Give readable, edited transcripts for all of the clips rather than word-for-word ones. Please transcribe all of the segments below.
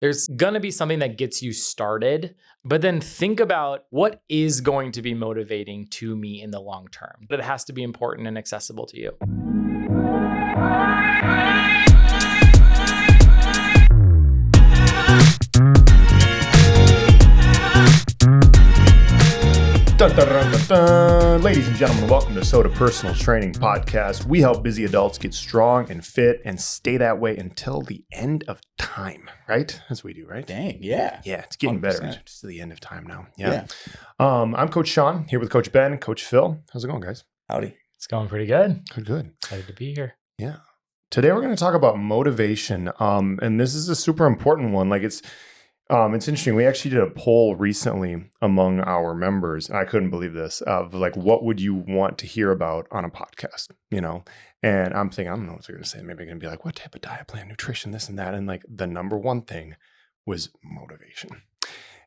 there's going to be something that gets you started, but then think about what is going to be motivating to me in the long term. But it has to be important and accessible to you. Dun, dun, dun, dun, dun. Ladies and gentlemen, welcome to Soda Personal Training Podcast. We help busy adults get strong and fit and stay that way until the end of time, right? As we do, right? Dang, yeah. Yeah, it's getting 100%. better. It's just to the end of time now. Yeah. I'm Coach Sean, here with Coach Ben, Coach Phil. How's it going, guys? Howdy. It's going pretty good. Good. Excited to be here. Yeah. Today we're going to talk about motivation. And this is a super important one. Like it's interesting. We actually did a poll recently among our members, and I couldn't believe this, of like, what would you want to hear about on a podcast, you know? And I'm thinking, I don't know what they're going to say. Maybe they're going to be like, what type of diet plan, nutrition, this and that. And like the number one thing was motivation.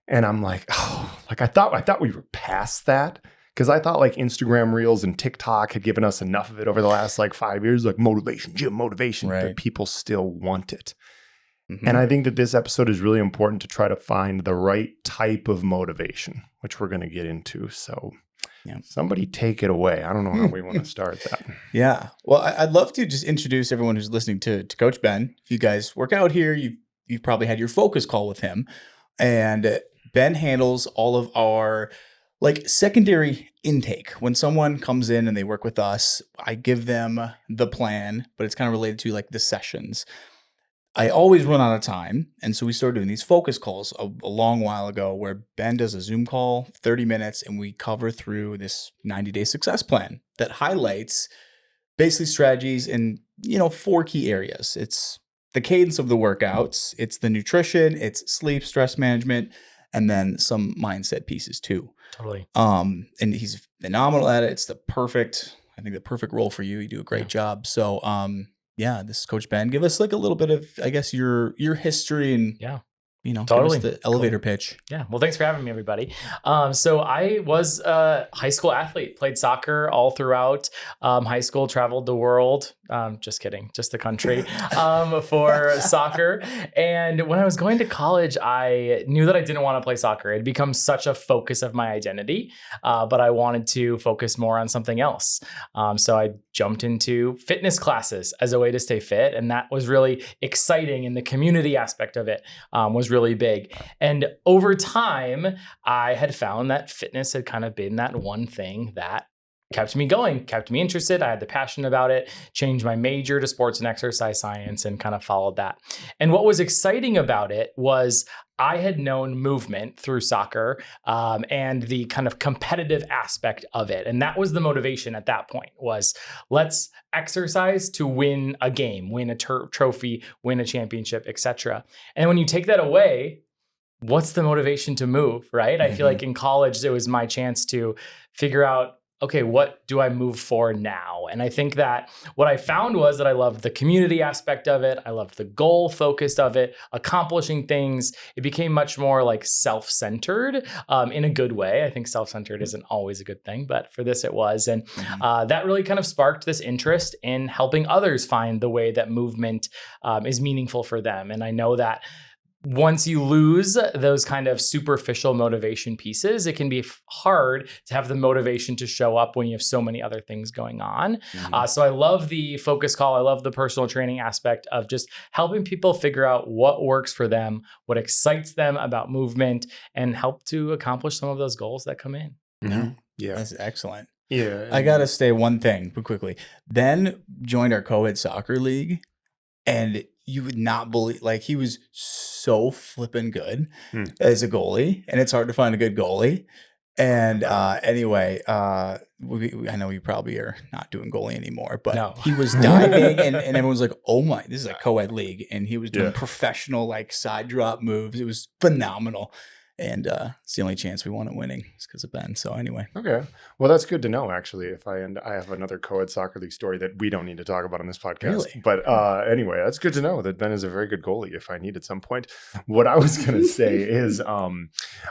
And I'm like, oh, like I thought we were past that, because I thought like Instagram Reels and TikTok had given us enough of it over the last like 5 years, like motivation, gym motivation, right. But people still want it. Mm-hmm. And I think that this episode is really important to try to find the right type of motivation, which we're going to get into. So somebody take it away. I don't know how we want to start that. Yeah. Well, I'd love to just introduce everyone who's listening to Coach Ben. If you guys work out here, you've probably had your focus call with him. And Ben handles all of our like secondary intake. When someone comes in and they work with us, I give them the plan, but it's kind of related to like the sessions. I always run out of time. And so we started doing these focus calls a long while ago where Ben does a Zoom call, 30 minutes, and we cover through this 90-day success plan that highlights basically strategies in, 4 key areas. It's the cadence of the workouts, it's the nutrition, it's sleep, stress management, and then some mindset pieces too. Totally. And he's phenomenal at it. It's the perfect role for you. You do a great job. So, yeah, this is Coach Ben. Give us like a little bit of, I guess, your history and, totally. Give us the elevator pitch. Yeah. Well, thanks for having me, everybody. So I was a high school athlete, played soccer all throughout high school, traveled the world. Just kidding, just the country for soccer. And when I was going to college, I knew that I didn't want to play soccer. It had become such a focus of my identity, but I wanted to focus more on something else. So I jumped into fitness classes as a way to stay fit. And that was really exciting. And the community aspect of it was really big. And over time, I had found that fitness had kind of been that one thing that kept me going, kept me interested. I had the passion about it, changed my major to sports and exercise science and kind of followed that. And what was exciting about it was I had known movement through soccer and the kind of competitive aspect of it. And that was the motivation at that point was let's exercise to win a game, win a trophy, win a championship, etc. And when you take that away, what's the motivation to move, right? Mm-hmm. I feel like in college, it was my chance to figure out, okay, what do I move for now? And I think that what I found was that I loved the community aspect of it. I loved the goal focused of it, accomplishing things. It became much more like self-centered in a good way. I think self-centered isn't always a good thing, but for this it was. And that really kind of sparked this interest in helping others find the way that movement is meaningful for them. And I know that once you lose those kind of superficial motivation pieces, it can be hard to have the motivation to show up when you have so many other things going on. Mm-hmm. So I love the focus call. I love the personal training aspect of just helping people figure out what works for them, what excites them about movement, and help to accomplish some of those goals that come in. Mm-hmm. Yeah. That's excellent. Yeah. I got to say one thing quickly. Ben joined our co-ed soccer league, and you would not believe, like, he was so flippin' good as a goalie, and it's hard to find a good goalie. And anyway, I know you probably are not doing goalie anymore, but he was diving, and everyone's like, "Oh my, this is a co-ed league," and he was doing professional like side drop moves. It was phenomenal. And it's the only chance we won at winning is because of Ben. So anyway. Okay. Well, that's good to know, actually. If I have another co-ed soccer league story that we don't need to talk about on this podcast. Really? But anyway, that's good to know that Ben is a very good goalie if I need at some point. What I was going to say is, so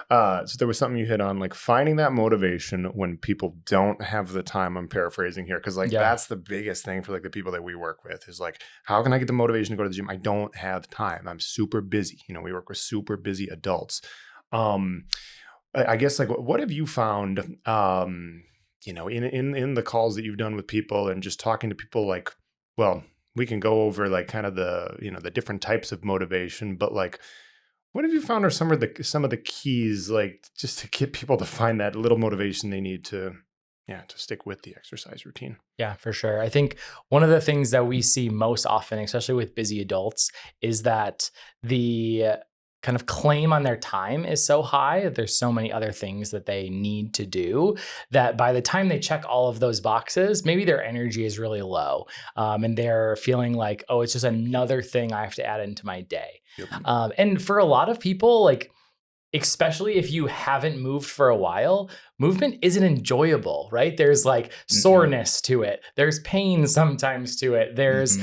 there was something you hit on, like finding that motivation when people don't have the time. I'm paraphrasing here because that's the biggest thing for like the people that we work with is like, how can I get the motivation to go to the gym? I don't have time. I'm super busy. You know, we work with super busy adults. I guess like what have you found you know in the calls that you've done with people and just talking to people, like, well, we can go over like kind of the, you know, the different types of motivation, but like what have you found are some of the keys, like just to get people to find that little motivation they need to stick with the exercise routine? Yeah, for sure. I think one of the things that we see most often, especially with busy adults, is that the kind of claim on their time is so high that there's so many other things that they need to do that by the time they check all of those boxes, maybe their energy is really low. And they're feeling like, oh, it's just another thing I have to add into my day. Yep. And for a lot of people, like, especially if you haven't moved for a while, movement isn't enjoyable, right? There's like soreness to it. There's pain sometimes to it. There's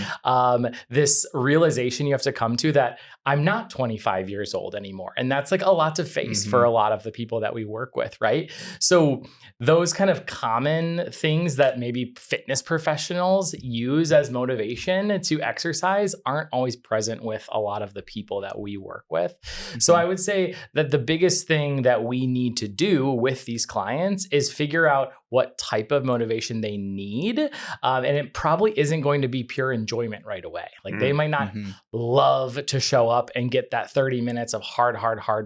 this realization you have to come to that I'm not 25 years old anymore. And that's like a lot to face for a lot of the people that we work with, right? So those kind of common things that maybe fitness professionals use as motivation to exercise aren't always present with a lot of the people that we work with. So I would say that the biggest thing that we need to do with these clients is figure out what type of motivation they need. And it probably isn't going to be pure enjoyment right away. Like they might not love to show up and get that 30 minutes of hard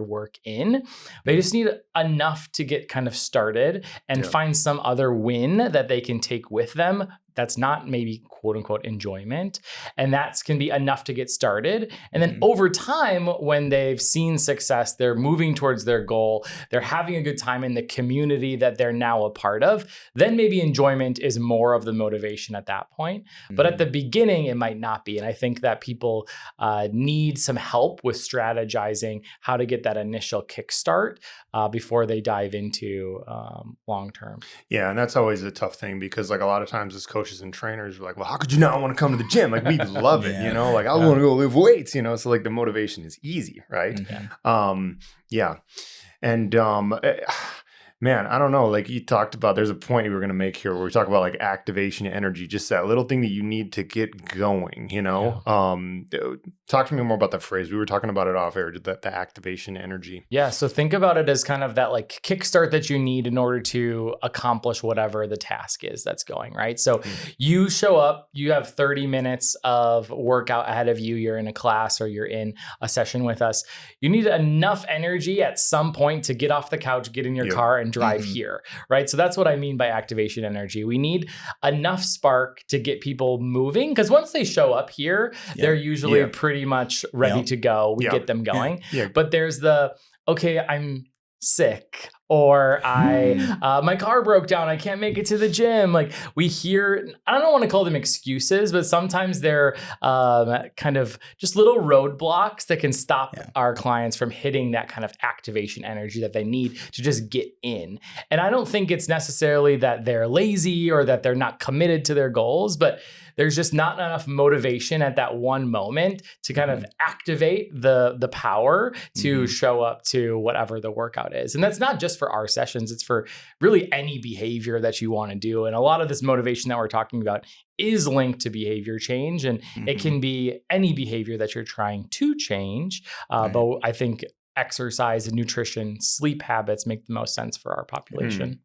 work in. They just need enough to get kind of started and find some other win that they can take with them that's not maybe quote unquote enjoyment. And that can be enough to get started. And then over time, when they've seen success, they're moving towards their goal, they're having a good time in the community that they're now a part of, then maybe enjoyment is more of the motivation at that point. But at the beginning, it might not be. And I think that people need some help with strategizing how to get that initial kickstart before they dive into long-term. Yeah. And that's always a tough thing because like a lot of times as coaches and trainers are like, well, how could you not want to come to the gym? Like we love it, you know, like I want to go lift weights, you know? So like the motivation is easy, right? And man, I don't know. Like you talked about, there's a point you were going to make here where we talk about like activation energy, just that little thing that you need to get going, you know? Talk to me more about that phrase. We were talking about it off air, the activation energy. Yeah. So think about it as kind of that like kickstart that you need in order to accomplish whatever the task is that's going, right? So you show up, you have 30 minutes of workout ahead of you. You're in a class or you're in a session with us. You need enough energy at some point to get off the couch, get in your car and drive here, right? So that's what I mean by activation energy. We need enough spark to get people moving because once they show up here, they're usually pretty much ready to go. We get them going. But there's the, okay, I'm sick or my car broke down. I can't make it to the gym. Like we hear, I don't want to call them excuses, but sometimes they're kind of just little roadblocks that can stop our clients from hitting that kind of activation energy that they need to just get in. And I don't think it's necessarily that they're lazy or that they're not committed to their goals, but there's just not enough motivation at that one moment to kind of activate the power to show up to whatever the workout is. And that's not just for our sessions, it's for really any behavior that you want to do. And a lot of this motivation that we're talking about is linked to behavior change. And it can be any behavior that you're trying to change. But I think exercise and nutrition, sleep habits make the most sense for our population.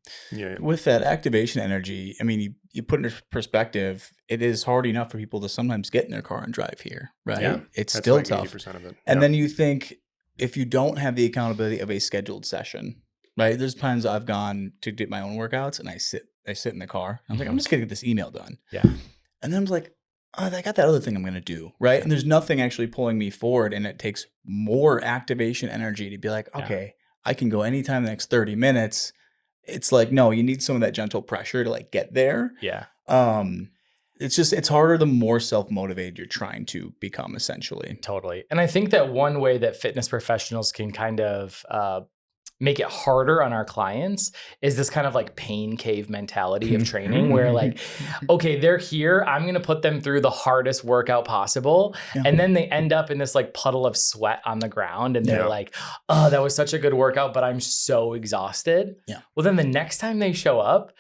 With that activation energy, I mean, you put it in perspective, it is hard enough for people to sometimes get in their car and drive here, right? Yeah, it's still like tough. 80% of it. And then you think if you don't have the accountability of a scheduled session, right? There's times I've gone to do my own workouts and I sit in the car. I'm like, I'm just gonna get this email done. And then I'm like, oh, I got that other thing I'm going to do, right? And there's nothing actually pulling me forward, and it takes more activation energy to be like, okay, I can go anytime in the next 30 minutes. It's like, no, you need some of that gentle pressure to like get there. It's harder the more self-motivated you're trying to become, essentially. Totally. And I think that one way that fitness professionals can kind of make it harder on our clients is this kind of like pain cave mentality of training where like, okay, they're here. I'm going to put them through the hardest workout possible. Yeah. And then they end up in this like puddle of sweat on the ground. And they're like, oh, that was such a good workout, but I'm so exhausted. Yeah. Well, then the next time they show up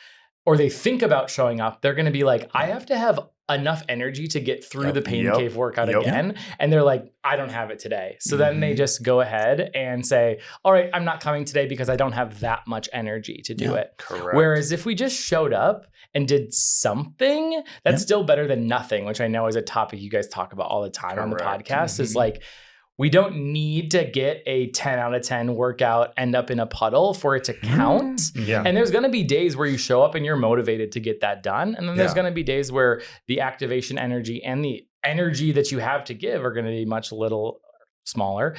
or they think about showing up, they're going to be like, I have to have enough energy to get through the pain cave workout again. And they're like, I don't have it today. So then they just go ahead and say, all right, I'm not coming today because I don't have that much energy to do it. Correct. Whereas if we just showed up and did something, that's still better than nothing, which I know is a topic you guys talk about all the time on the podcast, is like, we don't need to get a 10 out of 10 workout, end up in a puddle for it to count. And there's going to be days where you show up and you're motivated to get that done. And then there's going to be days where the activation energy and the energy that you have to give are going to be much little smaller.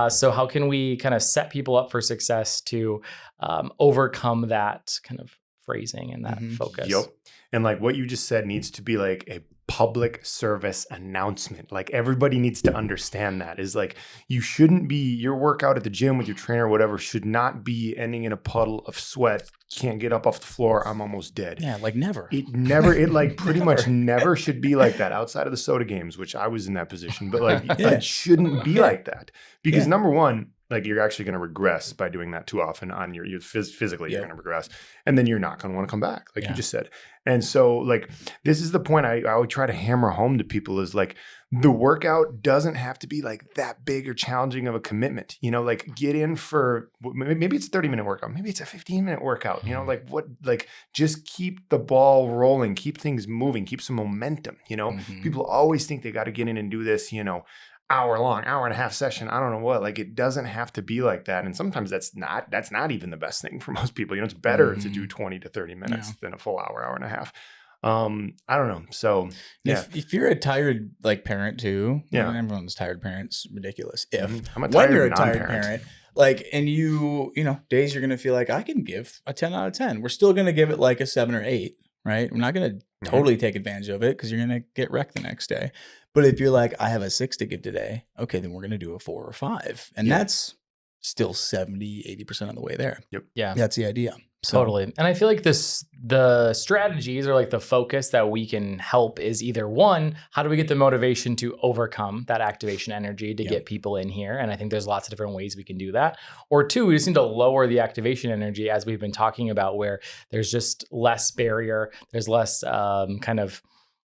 So how can we kind of set people up for success to overcome that kind of phrasing and that focus? And like what you just said needs to be like a public service announcement. Like everybody needs to understand that is like, you shouldn't be, your workout at the gym with your trainer or whatever should not be ending in a puddle of sweat. Can't get up off the floor. I'm almost dead. Yeah. Like never. It like pretty much never should be like that outside of the soda games, which I was in that position, but like it shouldn't be like that because number one, like you're actually going to regress by doing that too often on your physically, you're going to regress. And then you're not going to want to come back, like you just said. And so like, this is the point I would try to hammer home to people is like, the workout doesn't have to be like that big or challenging of a commitment, you know, like get in for, maybe it's a 30-minute workout. Maybe it's a 15-minute workout, you know, like just keep the ball rolling, keep things moving, keep some momentum, you know, people always think they got to get in and do this, you know, hour and a half session. I don't know what, like it doesn't have to be like that. And sometimes that's not even the best thing for most people. You know, it's better to do 20 to 30 minutes than a full hour and a half. I don't know. So if you're a tired like parent too, everyone's tired parents, ridiculous. When you're a tired parent, like, and you know, days you're going to feel like I can give a 10 out of 10. We're still going to give it like a 7 or 8, right? We're not going to totally take advantage of it because you're going to get wrecked the next day. But if you're like, I have a 6 to give today, okay, then we're going to do a 4 or 5. And that's still 70, 80% of the way there. Yeah. That's the idea. So. Totally. And I feel like the strategies or like the focus that we can help is either one, how do we get the motivation to overcome that activation energy to get people in here? And I think there's lots of different ways we can do that. Or two, we just need to lower the activation energy as we've been talking about, where there's just less barrier, there's less kind of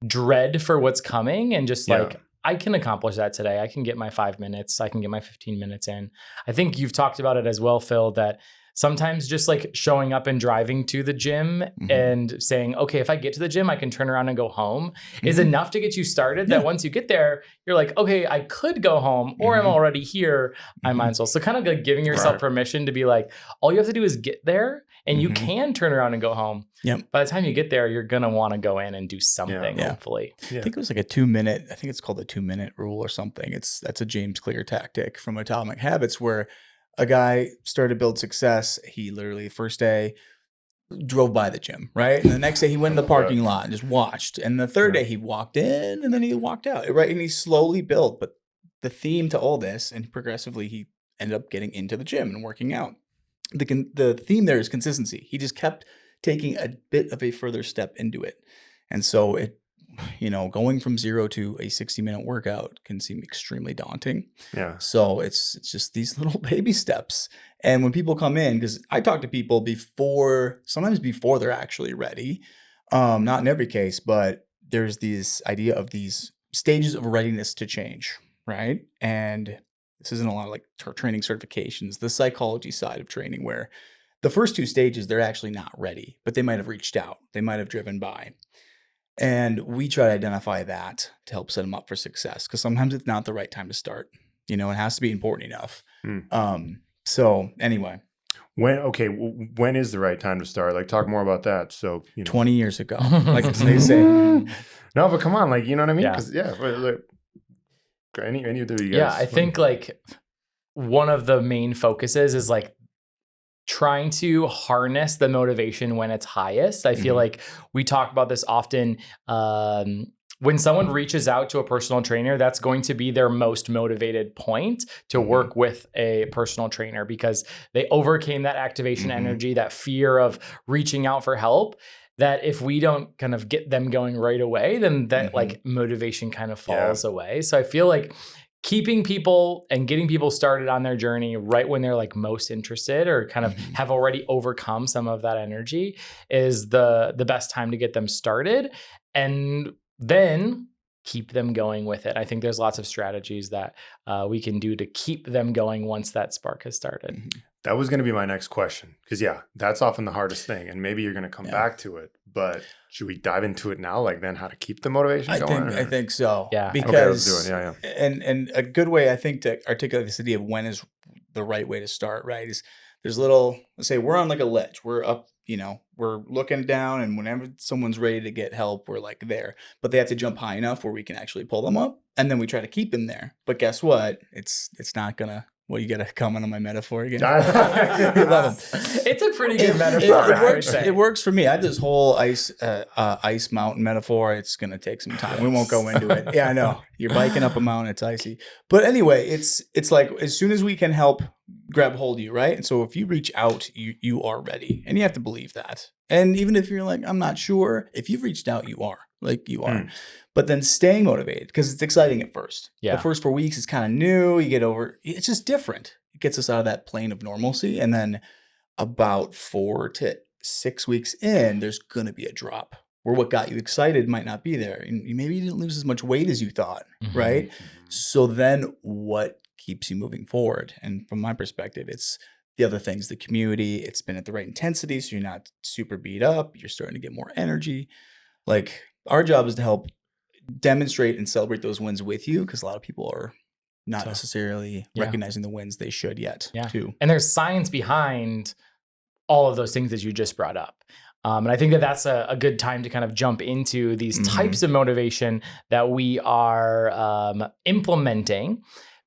dread for what's coming, and just like, I can accomplish that today. I can get my 5 minutes. I can get my 15 minutes in. I think you've talked about it as well, Phil, that sometimes just like showing up and driving to the gym and saying, okay, if I get to the gym, I can turn around and go home is enough to get you started. That once you get there, you're like, okay, I could go home or I'm already here. I might as well. So kind of like giving yourself permission to be like, all you have to do is get there and you can turn around and go home. By the time you get there, you're going to want to go in and do something, hopefully. I think it was like a 2-minute, I think it's called the 2-minute rule or something. That's a James Clear tactic from Atomic Habits where a guy started to build success. He literally first day drove by the gym, right? And the next day he went in the parking lot and just watched. And the third day he walked in and then he walked out, right? And he slowly built. But the theme to all this, and progressively he ended up getting into the gym and working out. The theme there is consistency. He just kept taking a bit of a further step into it. And so it, you know, going from 0 to a 60-minute workout can seem extremely daunting. So it's just these little baby steps. And when people come in, because I talk to people sometimes before they're actually ready, not in every case, but there's this idea of these stages of readiness to change, right? And this isn't a lot of like training certifications, the psychology side of training, where the first 2 stages, they're actually not ready, but they might have reached out. They might have driven by. And we try to identify that to help set them up for success, because sometimes it's not the right time to start. You know, it has to be important enough. So anyway. When is the right time to start? Like, talk more about that. So, you know. 20 years ago, like they say. No, but come on, like, you know what I mean? Because any of you guys. Yeah, I think like one of the main focuses is like trying to harness the motivation when it's highest. I feel like we talk about this often when someone reaches out to a personal trainer, that's going to be their most motivated point to work with a personal trainer, because they overcame that activation energy, that fear of reaching out for help, that if we don't kind of get them going right away, then that like motivation kind of falls away. So I feel like keeping people and getting people started on their journey right when they're like most interested, or kind of have already overcome some of that energy, is the best time to get them started, and then keep them going with it. I think there's lots of strategies that we can do to keep them going once that spark has started. That was going to be my next question, because that's often the hardest thing, and maybe you're going to come back to it, but should we dive into it now? Like then how to keep the motivation going? I think so. Yeah. Because, okay, let's do it. And a good way, I think, to articulate this idea of when is the right way to start, right, is there's let's say we're on like a ledge. We're up, we're looking down, and whenever someone's ready to get help, we're like there. But they have to jump high enough where we can actually pull them up, and then we try to keep them there. But guess what? It's not gonna. Well, you got to comment on my metaphor again. I love them. It's a pretty good metaphor. It works for me. I have this whole ice mountain metaphor. It's going to take some time. We won't go into it. Yeah, I know. You're biking up a mountain. It's icy. But anyway, it's like as soon as we can help grab hold of you, right? And so if you reach out, you are ready. And you have to believe that. And even if you're like, I'm not sure, if you've reached out, you are. Like you are. But then staying motivated, because it's exciting at first. Yeah. The first 4 weeks is kind of new. You get over, it's just different. It gets us out of that plane of normalcy. And then about 4 to 6 weeks in, there's going to be a drop where what got you excited might not be there. And maybe you didn't lose as much weight as you thought, right? So then what keeps you moving forward? And from my perspective, it's the other things, the community. It's been at the right intensity, so you're not super beat up. You're starting to get more energy. Like our job is to help demonstrate and celebrate those wins with you, because a lot of people are not necessarily recognizing the wins they should yet too. And there's science behind all of those things that you just brought up. And I think that that's a good time to kind of jump into these types of motivation that we are implementing.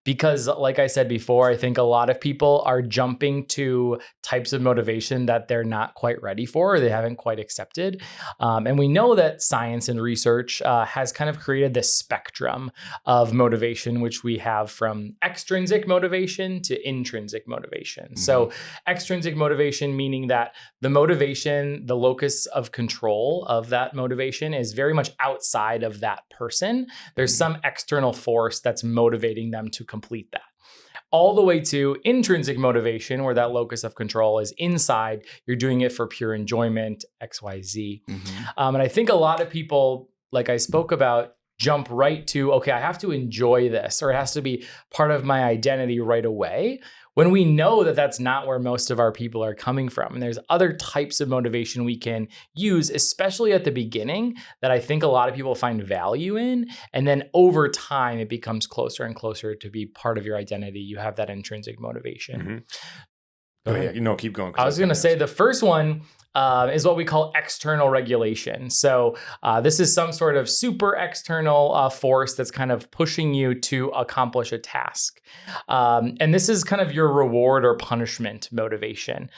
Because like I said before, I think a lot of people are jumping to types of motivation that they're not quite ready for, or they haven't quite accepted. And we know that science and research has kind of created this spectrum of motivation, which we have from extrinsic motivation to intrinsic motivation. So extrinsic motivation, meaning that the motivation, the locus of control of that motivation is very much outside of that person. There's some external force that's motivating them to complete that. All the way to intrinsic motivation, where that locus of control is inside. You're doing it for pure enjoyment, XYZ. And I think a lot of people, like I spoke about, jump right to, okay, I have to enjoy this, or it has to be part of my identity right away, when we know that that's not where most of our people are coming from. And there's other types of motivation we can use, especially at the beginning, that I think a lot of people find value in. And then over time, it becomes closer and closer to be part of your identity. You have that intrinsic motivation. Keep going. I was going to say the first one is what we call external regulation. So this is some sort of super external force that's kind of pushing you to accomplish a task. And this is kind of your reward or punishment motivation.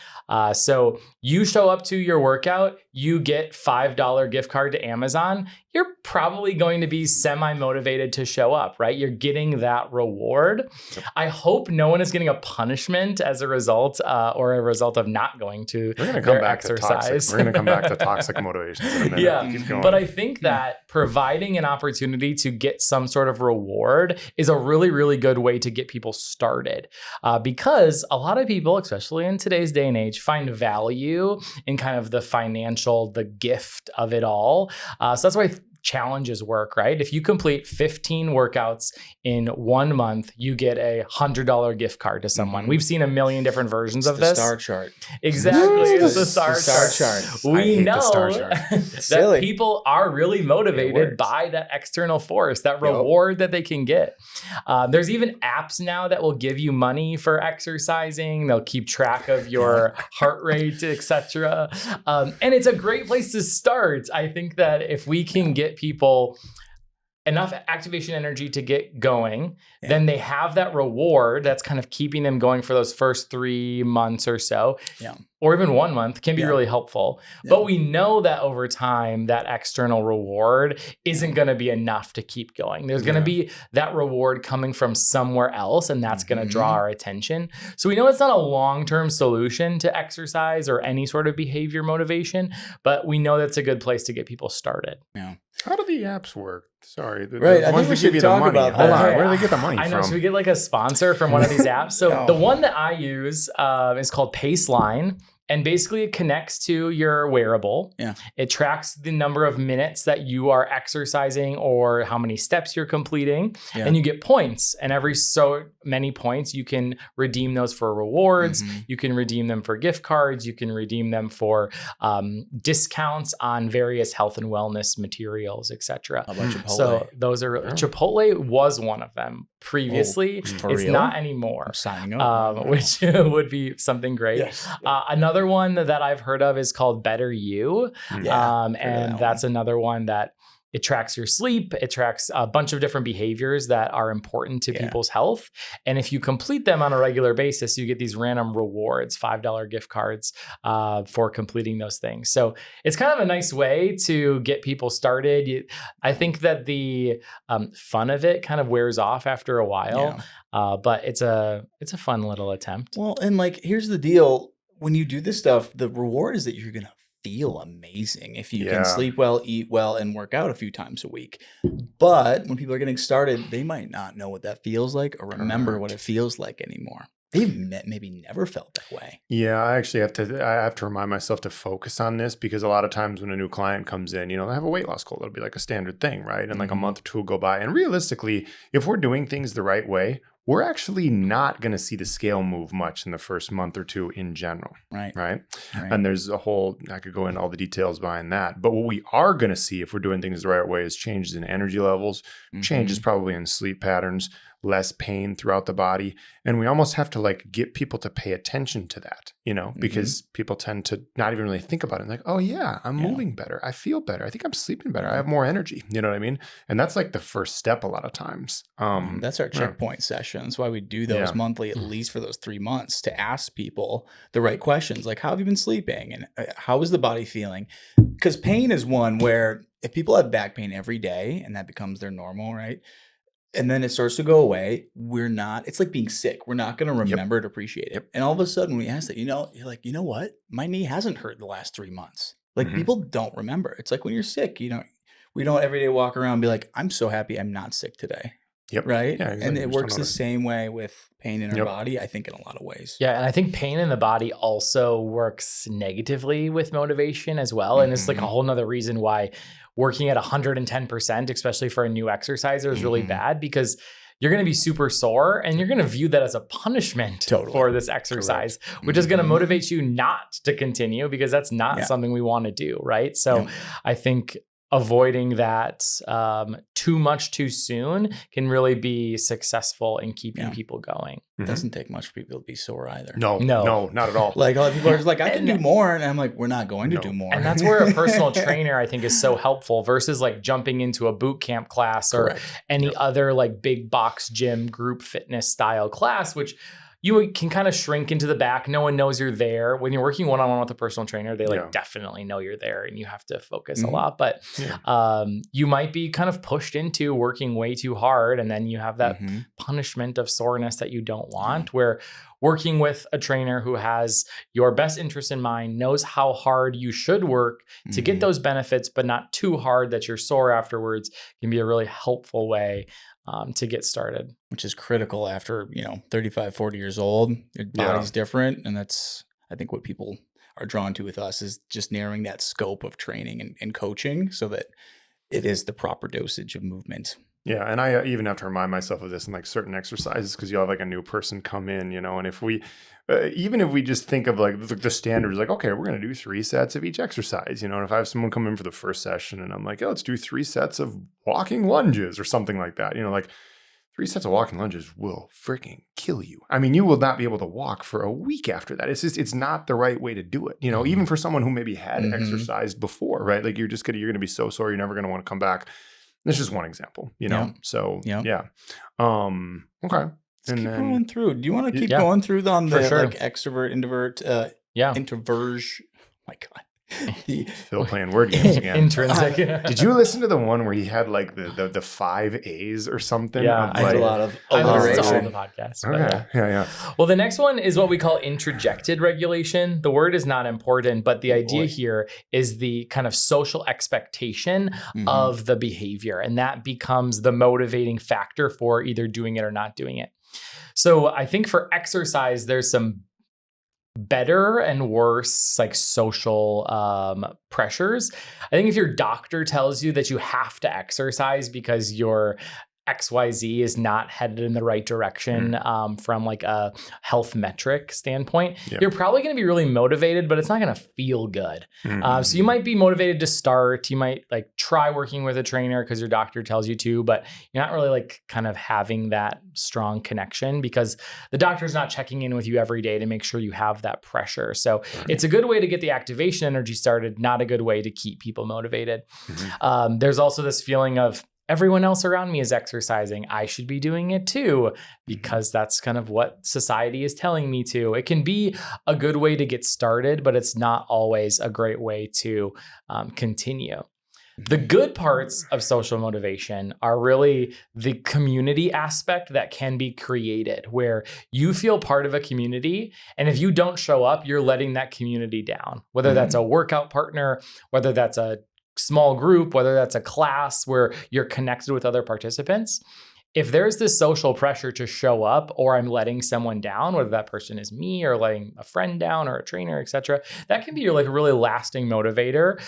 So you show up to your workout, you get $5 gift card to Amazon. You're probably going to be semi-motivated to show up, right? You're getting that reward. I hope no one is getting a punishment as a result or a result of not going to their exercise. We're going to come back to toxic motivations in a minute. Yeah, keep going. But I think that providing an opportunity to get some sort of reward is a really, really good way to get people started. Because a lot of people, especially in today's day and age, find value in kind of the financial, the gift of it all. So that's why challenges work, right? If you complete 15 workouts in 1 month, you get a $100 gift card to someone. We've seen a million different versions of this. Star chart. Exactly. It's the star chart. We know that people are really motivated by that external force, that reward that they can get. There's even apps now that will give you money for exercising. They'll keep track of your heart rate, etc. And it's a great place to start. I think that if we can get people enough activation energy to get going, then they have that reward that's kind of keeping them going for those first 3 months or so. or even 1 month can be Yeah. really helpful. Yeah. But we know that over time, that external reward isn't going to be enough to keep going. There's going to be that reward coming from somewhere else, and that's going to draw our attention. So we know it's not a long-term solution to exercise or any sort of behavior motivation, but we know that's a good place to get people started. Yeah. How do the apps work? Sorry. Right, I think we should talk about Hold that. on. Where do they get the money I know. from? Should we get like a sponsor from one of these apps? So the one that I use is called Paceline. And basically it connects to your wearable. Yeah. It tracks the number of minutes that you are exercising or how many steps you're completing. Yeah. And you get points. And every so many points, you can redeem those for rewards. You can redeem them for gift cards. You can redeem them for discounts on various health and wellness materials, etc. How about Chipotle? So those are Chipotle was one of them previously. For It's real? not anymore. I'm signing up. Which would be something great. Yes. Another one that I've heard of is called Better You. And that's another one that it tracks your sleep. It tracks a bunch of different behaviors that are important to people's health. And if you complete them on a regular basis, you get these random rewards, $5 gift cards for completing those things. So it's kind of a nice way to get people started. I think that the fun of it kind of wears off after a while, but it's a fun little attempt. Well, and like, here's the deal. When you do this stuff, the reward is that you're going to feel amazing if you can sleep well, eat well, and work out a few times a week. But when people are getting started, they might not know what that feels like or remember what it feels like anymore. They've maybe never felt that way. Yeah, I actually have to remind myself to focus on this because a lot of times when a new client comes in, they have a weight loss goal. It'll be like a standard thing, right? And like a month or two will go by. And realistically, if we're doing things the right way, we're actually not going to see the scale move much in the first month or two in general. Right. And there's I could go into all the details behind that. But what we are going to see if we're doing things the right way is changes in energy levels, changes probably in sleep patterns, less pain throughout the body. And we almost have to like get people to pay attention to that, because people tend to not even really think about it. Like, oh yeah, I'm moving better. I feel better. I think I'm sleeping better. I have more energy. You know what I mean? And that's like the first step a lot of times. That's our checkpoint session. That's why we do those monthly, at least for those 3 months, to ask people the right questions. Like, how have you been sleeping? And how is the body feeling? Because pain is one where if people have back pain every day and that becomes their normal, right? And then it starts to go away. It's like being sick. We're not going to remember to appreciate it. And all of a sudden we ask that, you're like, you know what? My knee hasn't hurt the last 3 months. Like people don't remember. It's like when you're sick, we don't every day walk around and be like, I'm so happy I'm not sick today. Right. Yeah, exactly. And it works the same way with pain in our body, I think, in a lot of ways. Yeah. And I think pain in the body also works negatively with motivation as well. And it's like a whole nother reason why working at 110%, especially for a new exerciser, is really bad, because you're going to be super sore and you're going to view that as a punishment for this exercise, which is going to motivate you not to continue, because that's not something we want to do. Right. So I think avoiding that too much too soon can really be successful in keeping people going. It doesn't take much for people to be sore either. No, not at all. Like a lot of people are just like, I can do more. And I'm like, we're not going to do more. And that's where a personal trainer, I think, is so helpful versus like jumping into a boot camp class or any other like big box gym group fitness style class, which you can kind of shrink into the back. No one knows you're there. When you're working one-on-one with a personal trainer, they definitely know you're there and you have to focus a lot. But you might be kind of pushed into working way too hard. And then you have that punishment of soreness that you don't want, where working with a trainer who has your best interest in mind, knows how hard you should work to get those benefits, but not too hard that you're sore afterwards, can be a really helpful way to get started. Which is critical after, 35, 40 years old. Your body's different. And that's, I think, what people are drawn to with us, is just narrowing that scope of training and coaching so that it is the proper dosage of movement. Yeah. And I even have to remind myself of this in like certain exercises, because you'll have like a new person come in, and if we, even if we just think of like the standards, like, okay, we're going to do 3 sets of each exercise, and if I have someone come in for the first session and I'm like, oh, let's do 3 sets of walking lunges or something like that, like 3 sets of walking lunges will freaking kill you. I mean, you will not be able to walk for a week after that. It's not the right way to do it. Even for someone who maybe had exercised before, right? Like you're going to be so sore, you're never going to want to come back. That's just one example, So yeah. Okay. Let's keep going through. Do you want to keep going through on the like extrovert, introvert? Yeah. introverge. My God. Phil playing word games again. Intrinsic. Did you listen to the one where he had like the 5 A's or something? Yeah, I did a lot of I listen to all the alliteration. podcasts. But Okay. Yeah. Well, the next one is what we call introjected regulation. The word is not important, but the idea boy. here is the kind of social expectation of the behavior. And that becomes the motivating factor for either doing it or not doing it. So I think for exercise, there's some better and worse like social pressures. I think if your doctor tells you that you have to exercise because your XYZ is not headed in the right direction from like a health metric standpoint, you're probably going to be really motivated, but it's not going to feel good. So you might be motivated to start. You might like try working with a trainer because your doctor tells you to, but you're not really like kind of having that strong connection because the doctor's not checking in with you every day to make sure you have that pressure. So it's a good way to get the activation energy started, not a good way to keep people motivated. There's also this feeling of, everyone else around me is exercising. I should be doing it too, because that's kind of what society is telling me to. It can be a good way to get started, but it's not always a great way to continue. The good parts of social motivation are really the community aspect that can be created, where you feel part of a community. And if you don't show up, you're letting that community down, whether that's a workout partner, whether that's a small group, whether that's a class where you're connected with other participants. If there's this social pressure to show up, or I'm letting someone down, whether that person is me or letting a friend down or a trainer, etc., that can be like a really lasting motivator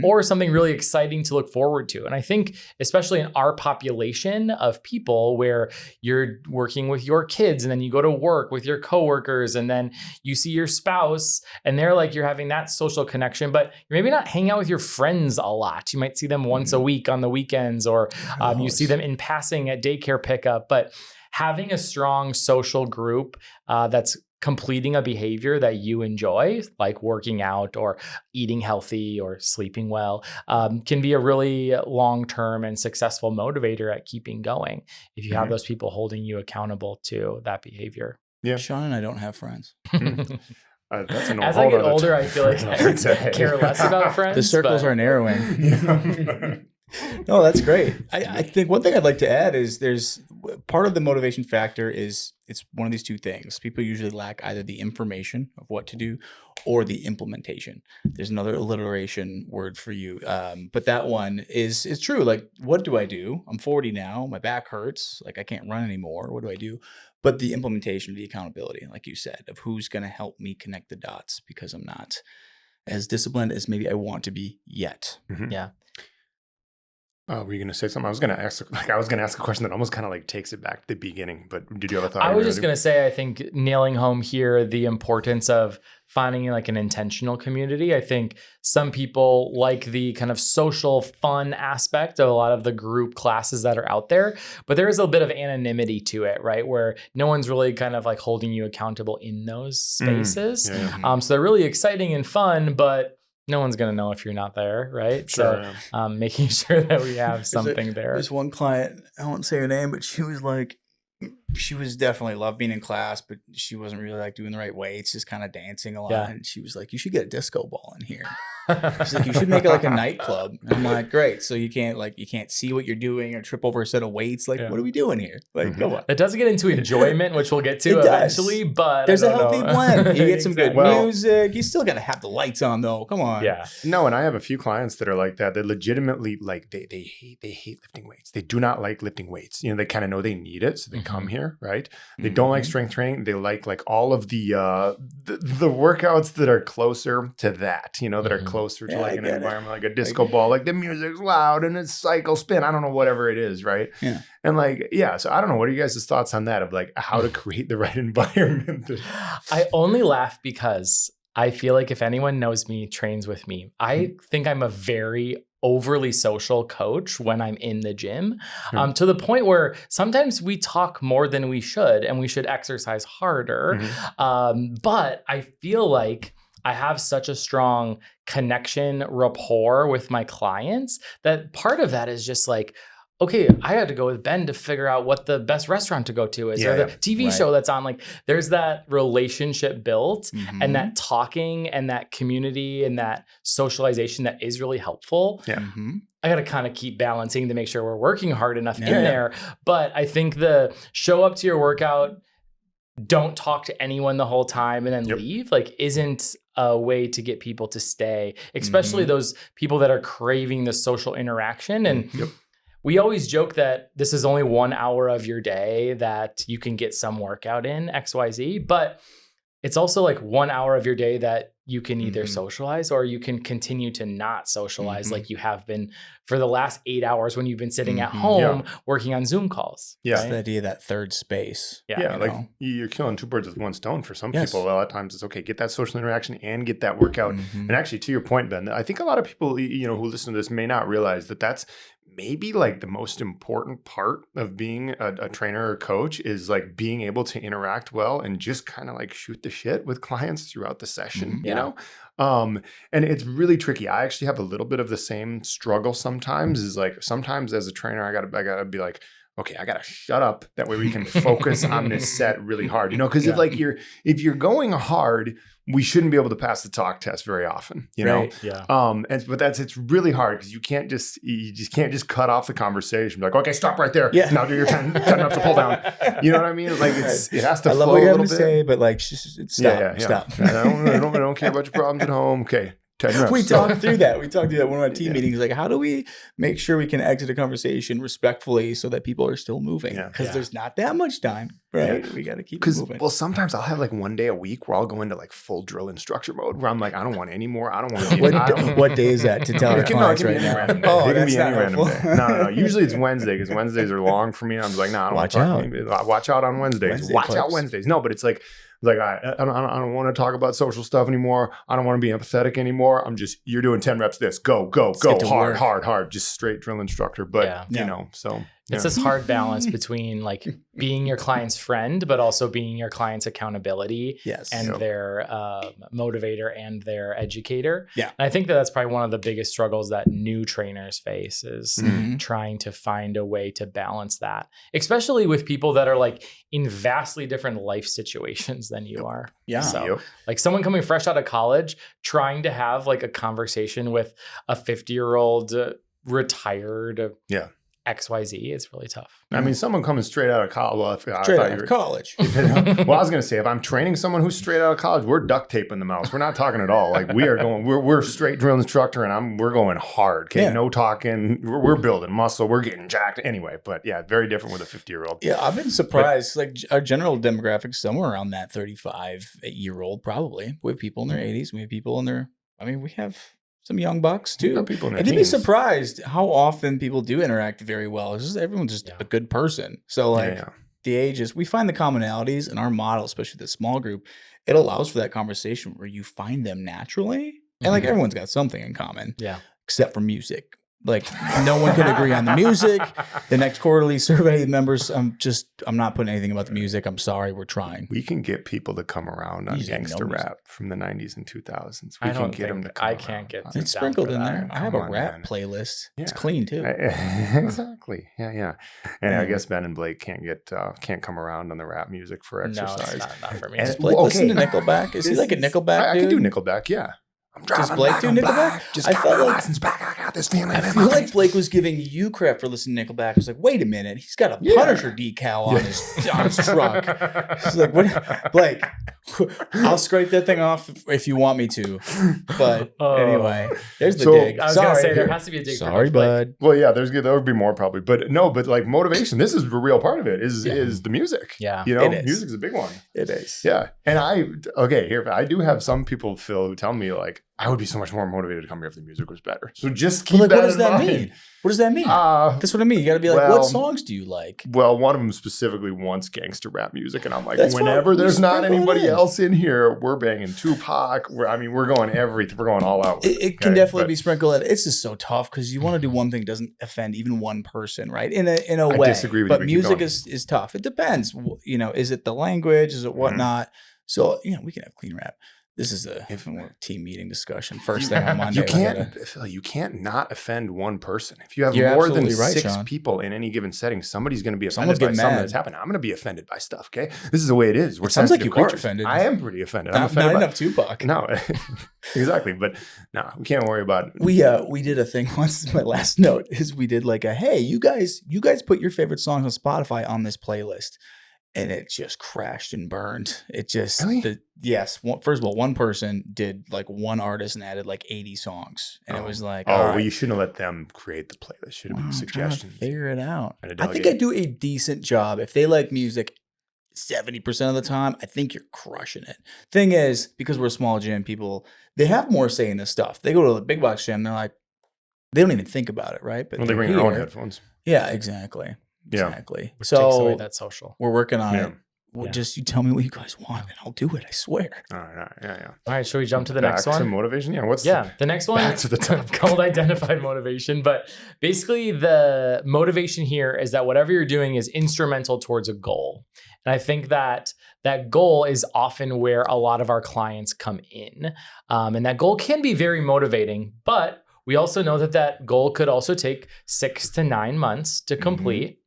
or something really exciting to look forward to. And I think especially in our population of people where you're working with your kids and then you go to work with your coworkers and then you see your spouse and they're like, you're having that social connection, but you're maybe not hanging out with your friends a lot. You might see them once a week on the weekends, or you see them in passing at daycare pickup, but having a strong social group that's completing a behavior that you enjoy, like working out or eating healthy or sleeping well, can be a really long-term and successful motivator at keeping going if you have those people holding you accountable to that behavior. Yeah. Sean and I don't have friends. That's an As I get older, I feel like I care less about friends. The circles are narrowing. No, that's great. I think one thing I'd like to add is there's part of the motivation factor is it's one of these two things. People usually lack either the information of what to do or the implementation. There's another alliteration word for you. But that one is true. Like, what do I do? I'm 40 now. My back hurts. Like, I can't run anymore. What do I do? But the implementation, the accountability, like you said, of who's going to help me connect the dots, because I'm not as disciplined as maybe I want to be yet. Yeah. Were you going to say something? I was going to ask a question that almost kind of like takes it back to the beginning, but did you have a thought? I was just going to say, I think nailing home here the importance of finding like an intentional community. I think some people like the kind of social fun aspect of a lot of the group classes that are out there, but there is a bit of anonymity to it, right? Where no one's really kind of like holding you accountable in those spaces. So they're really exciting and fun, but no one's going to know if you're not there, right? Sure, so making sure that we have something there. There's one client, I won't say her name, but she was like, she was definitely loved being in class, but she wasn't really like doing the right weights, just kind of dancing a lot. Yeah. And she was like, you should get a disco ball in here. She's like, you should make it like a nightclub. And I'm like, great. So you can't see what you're doing or trip over a set of weights. Like, what are we doing here? Like, come on. It does get into enjoyment, which we'll get to eventually, but there's a healthy blend. You get some good Well, music. You still got to have the lights on though. Come on. Yeah. No, and I have a few clients that are like that. They legitimately like they hate lifting weights. They do not like lifting weights. You know, they kind of know they need it, so they come here, right? They don't like strength training. They like all of the workouts that are closer to that. You know, that are closer to like an environment like a disco ball. Like the music's loud and it's cycle spin. I don't know, whatever it is, right? Yeah. And like, yeah. So I don't know. What are you guys' thoughts on that? Of like how to create the right environment? I only laugh because I feel like if anyone knows me, trains with me, I think I'm a very overly social coach when I'm in the gym, to the point where sometimes we talk more than we should, and we should exercise harder. But I feel like I have such a strong connection, rapport with my clients that part of that is just like, okay, I had to go with Ben to figure out what the best restaurant to go to is, Yeah, or the yeah. TV Right. show that's on. Like, there's that relationship built Mhm. and that talking and that community and that socialization that is really helpful. Yeah. Mhm. I got to kind of keep balancing to make sure we're working hard enough Yeah. in Yeah. there. But I think the show up to your workout, don't talk to anyone the whole time and then Yep. leave, like, isn't a way to get people to stay, especially Mhm. those people that are craving the social interaction. And Yep. we always joke that this is only 1 hour of your day that you can get some workout in XYZ, but it's also like 1 hour of your day that you can either Mhm. socialize or you can continue to not socialize Mhm. like you have been for the last 8 hours when you've been sitting at Mhm. home working on Zoom calls. Yeah. It's right? the idea of that third space. Yeah. Yeah, you like know? you're killing two birds with one stone for some Yes. people. A lot of times it's okay, get that social interaction and get that workout. Mhm. And actually, to your point, Ben, I think a lot of people, who listen to this may not realize that that's maybe like the most important part of being a trainer or coach is like being able to interact well and just kind of like shoot the shit with clients throughout the session, Mhm. you Yeah. know? And it's really tricky. I actually have a little bit of the same struggle sometimes is like, sometimes as a trainer, I gotta be like, okay, I gotta shut up. That way we can focus on this set really hard, because Yeah. if you're going hard, we shouldn't be able to pass the talk test very often, Right. Yeah. but it's really hard because you just can't just cut off the conversation. Be like, okay, stop right there. Yeah. Now do your 10 reps to pull down. You know what I mean? Like it has to I love flow what a you have little to bit. say, but like, stop. Stop. I don't care about your problems at home. Okay. 10 reps. We So- talked through that. We talked through that one of our team Yeah. meetings. Like, how do we make sure we can exit a conversation respectfully so that people are still moving? Yeah. Because Yeah. there's not that much time, right? We got to keep it Because moving. sometimes I'll have like one day a week where I'll go into like full drill instructor mode where I'm like, I don't want any more. I don't want to. What day is that to tell our It can clients be right any now? random day. Oh, It can that's be any not random helpful. day. No. Usually it's Wednesday because Wednesdays are long for me. And I'm just like, no, I don't want Watch to talk out. to anybody. Watch out on Wednesdays. Wednesday Watch out clips. Wednesdays. No, but it's like I don't want to talk about social stuff anymore. I don't want to be empathetic anymore. You're doing 10 reps this. Go, Let's get to work. hard. Just straight drill instructor. But, Yeah. Yeah. so. It's yeah. this hard balance between like being your client's friend, but also being your client's accountability Yes. and Yep. their motivator and their educator. Yeah. And I think that that's probably one of the biggest struggles that new trainers face is Mhm. trying to find a way to balance that, especially with people that are like in vastly different life situations than you are. Yeah. So Yep. like someone coming fresh out of college, trying to have like a conversation with a 50-year-old retired Yeah. XYZ is really tough. I mean, someone coming straight out of college. Well, I Straight thought out you of were- college. Well, I was going to say, if I'm training someone who's straight out of college, we're duct taping the mouse. We're not talking at all. Like we're straight drill instructor and we're going hard. Okay. Yeah. No talking. We're building muscle. We're getting jacked anyway. But yeah, very different with a 50-year-old. Yeah, I've been surprised. Like our general demographic, somewhere around that 35-year-old, probably. We have people in their 80s. We have people in their. I mean, we have some young bucks We've too. got people in their And you'd be teens. surprised how often people do interact very well. It's just, everyone's just Yeah. a good person. So like Yeah. the ages, we find the commonalities in our model, especially the small group. It allows for that conversation where you find them naturally, and like Mhm. everyone's got something in common, Yeah. except for music. Like no one can agree on the music. The next quarterly survey members, I'm not putting anything about the music. I'm sorry, we're trying. We can get people to come around on You just have no gangster music. rap from the 90s and 2000s. I We can don't get them to think come I can't around get on to it. It's down sprinkled for in that. there. I have Come a on, rap man. playlist. It's Yeah. clean too. Exactly. Yeah. And I Anyway. guess Ben and Blake can't come around on the rap music for No, exercise. it's not for me. And- Does Blake Well, listen to okay. Nickelback? Is he like a Nickelback I dude? can do Nickelback. Yeah. I'm Does Blake back, do I'm Nickelback? back. Just I got felt my like- license back. I got this feeling. I in feel my like face. Blake was giving you crap for listening to Nickelback. I was like, wait a minute, he's got a Yeah. Punisher decal on his truck. He's like, what? Blake, I'll scrape that thing off if you want me to. But Oh. anyway, there's the So- dig. I was Sorry, gonna say there has to be a dig. for sorry, Coach Blake. bud. Well, yeah, there would be more probably, but no, but like motivation. This is the real part of it. Is the music? Yeah. You know, It is. music's a big one. It is. Yeah, and I do have some people, Phil, who tell me like I would be so much more motivated to come here if the music was better. So just keep But like, that what does in that mind. mean? What does that mean? That's what I mean. You got to be like, well- what songs do you like? Well, one of them specifically wants gangster rap music, and I'm like, That's fine. whenever We there's not sprinkle it anybody in. else in here, we're banging Tupac. We're going everything. We're going all out. with It can okay? definitely But be sprinkled. It's just so tough because you want to do one thing that doesn't offend even one person, right? In a I way. disagree with you, but but keep music going. is tough. It depends. You know, is it the language? Is it whatnot? So we can have clean rap. This is a team meeting discussion. First thing on Monday. You can't not offend one person. If you have You're more than absolutely right, 6 Sean. people in any given setting, somebody's going to be Someone's offended by getting something mad. that's happened. I'm going to be offended by stuff. Okay, this is the way it is. We're It sounds like sensitive you are creatures. offended. I am pretty offended. I'm Not offended by enough Tupac. No, exactly. But no, we can't worry about it. We did a thing once. My last note is we did like a, hey, you guys put your favorite songs on Spotify on this playlist. And it just crashed and burned. It just, Really? First of all, one person did like one artist and added like 80 songs. And it was like, well, you shouldn't have let them create the playlist. Should have been I'm trying to suggestions. figure it out. And I think I do a decent job. If they like music 70% of the time, I think you're crushing it. Thing is, because we're a small gym, people, they have more say in this stuff. They go to the big box gym, they're like, they don't even think about it, right? But Well, they bring their own headphones. Yeah, exactly. Yeah. Exactly. Which takes away So that social. we're working on Yeah. it. Well, Yeah. just you tell me what you guys want and I'll do it. I swear. All right. Yeah. All right, should we jump to the Back next to one? motivation. Yeah. What's The next one back to the topic. called identified motivation. But basically, the motivation here is that whatever you're doing is instrumental towards a goal. And I think that that goal is often where a lot of our clients come in. And that goal can be very motivating, but we also know that that goal could also take 6 to 9 months to complete.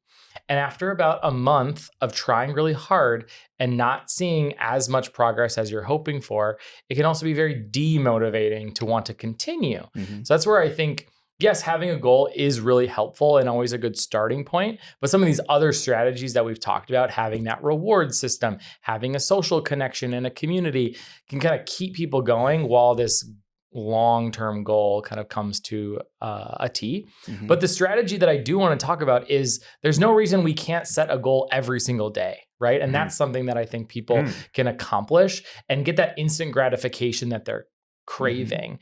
And after about a month of trying really hard and not seeing as much progress as you're hoping for, it can also be very demotivating to want to continue. So that's where I think, yes, having a goal is really helpful and always a good starting point. But some of these other strategies that we've talked about, having that reward system, having a social connection and a community, can kind of keep people going while this long-term goal kind of comes to a T. But the strategy that I do want to talk about is there's no reason we can't set a goal every single day, right? And that's something that I think people can accomplish and get that instant gratification that they're craving.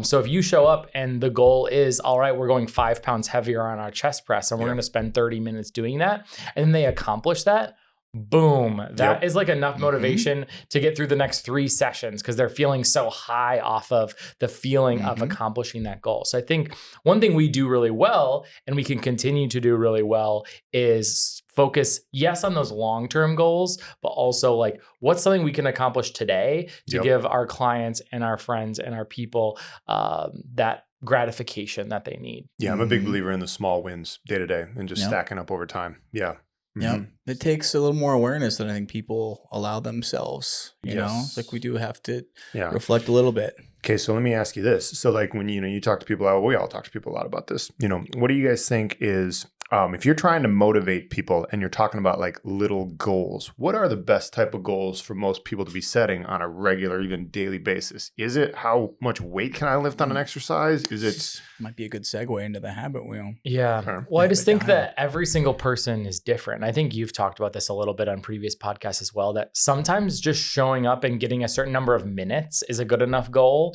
So if you show up and the goal is, all right, we're going 5 pounds heavier on our chest press and we're going to spend 30 minutes doing that, and then they accomplish that, boom, that is like enough motivation to get through the next 3 sessions because they're feeling so high off of the feeling of accomplishing that goal. So I think one thing we do really well and we can continue to do really well is focus, yes, on those long-term goals, but also like what's something we can accomplish today to give our clients and our friends and our people that gratification that they need. Yeah, I'm a big believer in the small wins day to day and just stacking up over time. Yeah. Yeah, it takes a little more awareness than I think people allow themselves. You know, it's like we do have to reflect a little bit. Okay, so let me ask you this. So like when, you talk to people, we all talk to people a lot about this, what do you guys think is, if you're trying to motivate people and you're talking about like little goals, what are the best type of goals for most people to be setting on a regular, even daily basis? Is it how much weight can I lift on an exercise? Is it... Might be a good segue into the habit wheel. Yeah. Well, I just think that every single person is different. I think you've talked about this a little bit on previous podcasts as well, that sometimes just showing up and getting a certain number of minutes is a good enough goal.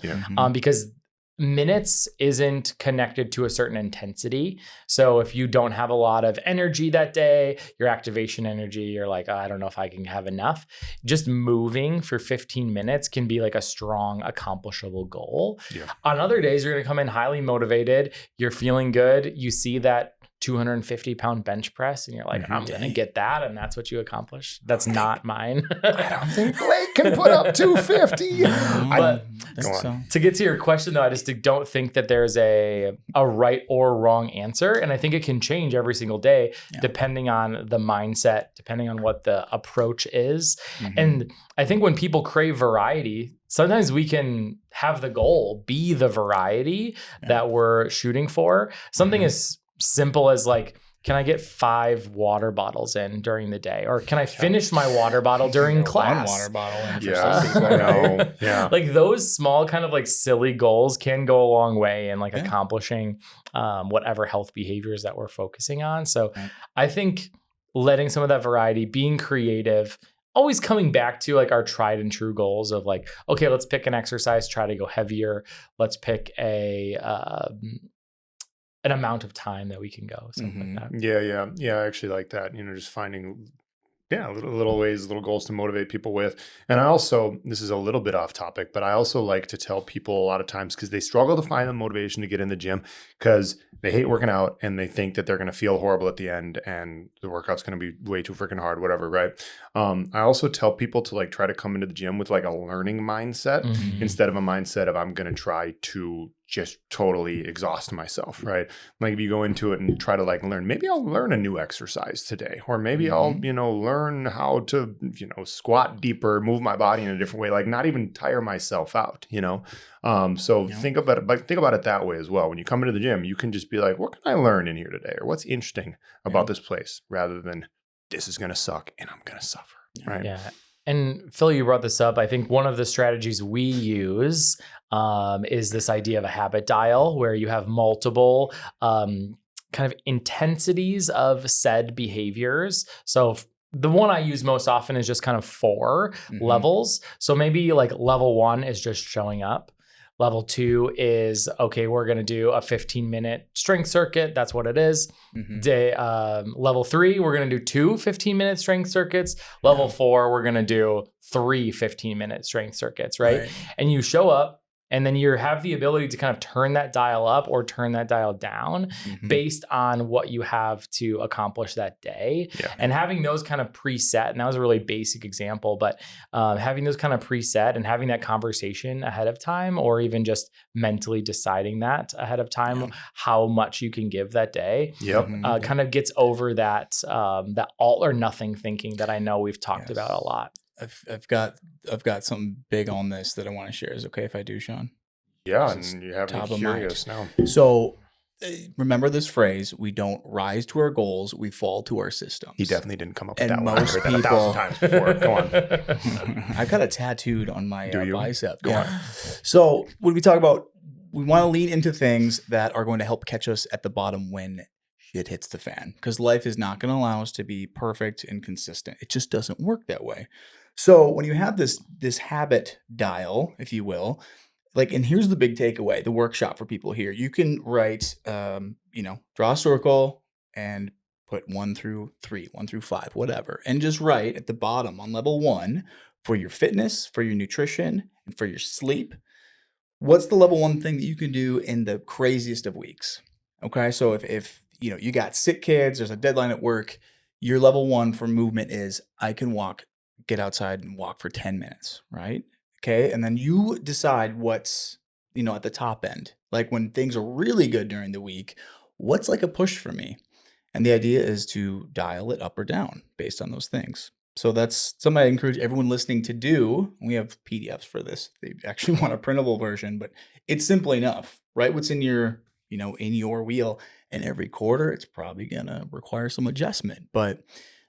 Because minutes isn't connected to a certain intensity. So if you don't have a lot of energy that day, your activation energy, you're like, I don't know if I can have enough. Just moving for 15 minutes can be like a strong, accomplishable goal. On other days, you're going to come in highly motivated. You're feeling good. You see that 250-pound bench press and you're like, I'm going to get that. And that's what you accomplish. That's not mine. I don't think Blake can put up 250. But to get to your question though, I just don't think that there's a right or wrong answer. And I think it can change every single day depending on the mindset, depending on what the approach is. And I think when people crave variety, sometimes we can have the goal be the variety that we're shooting for. Something as simple as like, can I get 5 water bottles in during the day? Or can I finish my water bottle during class? 1 water bottle in for Yeah, some people, right? Yeah. Like those small kind of like silly goals can go a long way in like accomplishing whatever health behaviors that we're focusing on. So I think letting some of that variety, being creative, always coming back to like our tried and true goals of like, okay, let's pick an exercise, try to go heavier. Let's pick an amount of time that we can go, something like that. Yeah. I actually like that. Just finding Yeah, little ways, little goals to motivate people with. And I also, this is a little bit off topic, but I also like to tell people a lot of times because they struggle to find the motivation to get in the gym because they hate working out and they think that they're going to feel horrible at the end and the workout's going to be way too freaking hard, whatever, right? I also tell people to like try to come into the gym with like a learning mindset instead of a mindset of I'm going to try to just totally exhaust myself, right? Like if you go into it and try to like learn, maybe I'll learn a new exercise today, or maybe I'll, learn how to, squat deeper, move my body in a different way, like not even tire myself out, So think about it, but think about it that way as well. When you come into the gym, you can just be like, what can I learn in here today? Or what's interesting about this place rather than this is going to suck and I'm going to suffer, right? Yeah. And Phil, you brought this up. I think one of the strategies we use is this idea of a habit dial where you have multiple kind of intensities of said behaviors. So the one I use most often is just kind of 4 levels. So maybe like level 1 is just showing up. Level 2 is, okay, we're going to do a 15-minute strength circuit. That's what it is. Level 3, we're going to do 2 15-minute strength circuits. Level 4, we're going to do 3 15-minute strength circuits, right? And you show up and then you have the ability to kind of turn that dial up or turn that dial down based on what you have to accomplish that day. And having those kind of preset, and that was a really basic example, but having those kind of preset and having that conversation ahead of time, or even just mentally deciding that ahead of time, how much you can give that day, kind of gets over that that all or nothing thinking that I know we've talked about a lot. I've got something big on this that I want to share. Is it okay if I do, Sean? Yeah, and you have me curious now. So remember this phrase: we don't rise to our goals, we fall to our systems. He definitely didn't come up with that and one. Most I heard that people, 1,000 times before. Go on. I've got it tattooed on my bicep. Go on. So when we talk about, we want to lean into things that are going to help catch us at the bottom when shit hits the fan, because life is not going to allow us to be perfect and consistent. It just doesn't work that way. So when you have this habit dial, if you will, like, and here's the big takeaway, the workshop for people here. You can write, draw a circle and put 1 through 3, 1 through 5, whatever, and just write at the bottom on level 1 for your fitness, for your nutrition, and for your sleep. What's the level 1 thing that you can do in the craziest of weeks? Okay, so if you got sick kids, there's a deadline at work, your level 1 for movement is I can get outside and walk for 10 minutes, right? Okay. And then you decide what's, at the top end, like when things are really good during the week, what's like a push for me? And the idea is to dial it up or down based on those things. So that's something I encourage everyone listening to do. We have PDFs for this. They actually want a printable version, but it's simple enough, right? What's in your, in your wheel, and every quarter, it's probably going to require some adjustment, but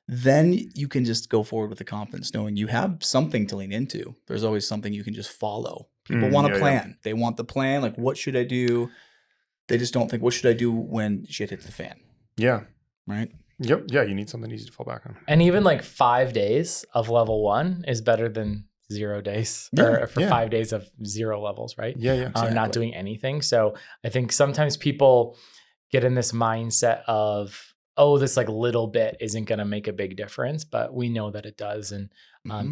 then you can just go forward with the confidence, knowing you have something to lean into. There's always something you can just follow. People want a plan. Yeah. They want the plan. Like, what should I do? They just don't think, what should I do when shit hits the fan? Yeah. Right? Yep. Yeah. You need something easy to fall back on. And even like 5 days of level 1 is better than 0 days or 5 days of 0 levels, right? Yeah. Yeah. Exactly. Not doing anything. So I think sometimes people get in this mindset of, oh, this like little bit isn't going to make a big difference, but we know that it does. And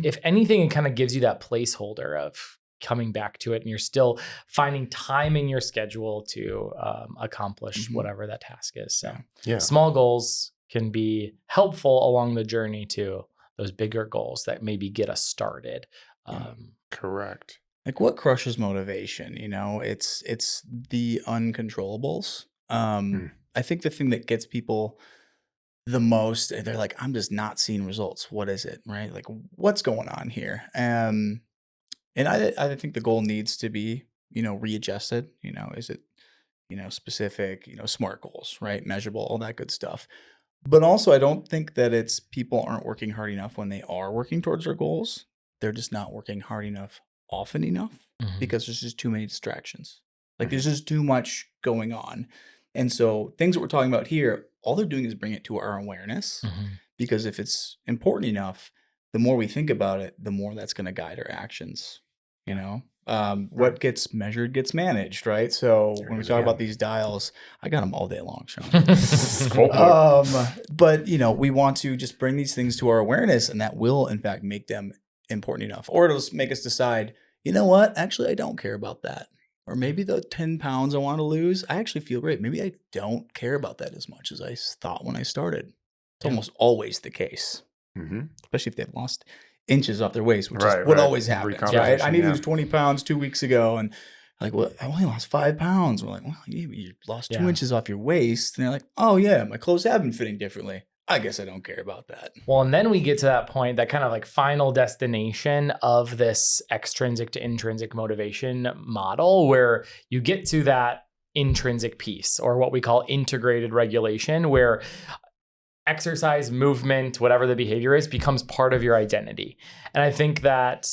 if anything, it kind of gives you that placeholder of coming back to it, and you're still finding time in your schedule to accomplish whatever that task is. So small goals can be helpful along the journey to those bigger goals that maybe get us started. Correct. Like, what crushes motivation? It's the uncontrollables. I think the thing that gets people the most, they're like, I'm just not seeing results. What is it? Right? Like, what's going on here? And I think the goal needs to be, readjusted. Is it, specific, SMART goals, right? Measurable, all that good stuff. But also, I don't think that it's people aren't working hard enough when they are working towards their goals. They're just not working hard enough often enough because there's just too many distractions. Like, there's just too much going on. And so things that we're talking about here, all they're doing is bring it to our awareness, because if it's important enough, the more we think about it, the more that's going to guide our actions. You know, what gets measured gets managed, right? So when we talk Yeah. about these dials, I got them all day long, Sean. Cool. But you know, we want to just bring these things to our awareness, and that will, in fact, make them important enough, or it'll just make us decide, you know what? Actually, I don't care about that. Or maybe the 10 pounds I want to lose, I actually feel great. Maybe I don't care about that as much as I thought when I started. It's almost always the case, especially if they've lost inches off their waist, which is what always happens, right? I need to lose 20 pounds 2 weeks ago, and like, well, I only lost 5 pounds. We're like, well, you lost 2 inches off your waist. And they're like, oh yeah, my clothes have been fitting differently. I guess I don't care about that. Well, and then we get to that point, that kind of like final destination of this extrinsic to intrinsic motivation model, where you get to that intrinsic piece, or what we call integrated regulation, where exercise, movement, whatever the behavior is, becomes part of your identity. And I think that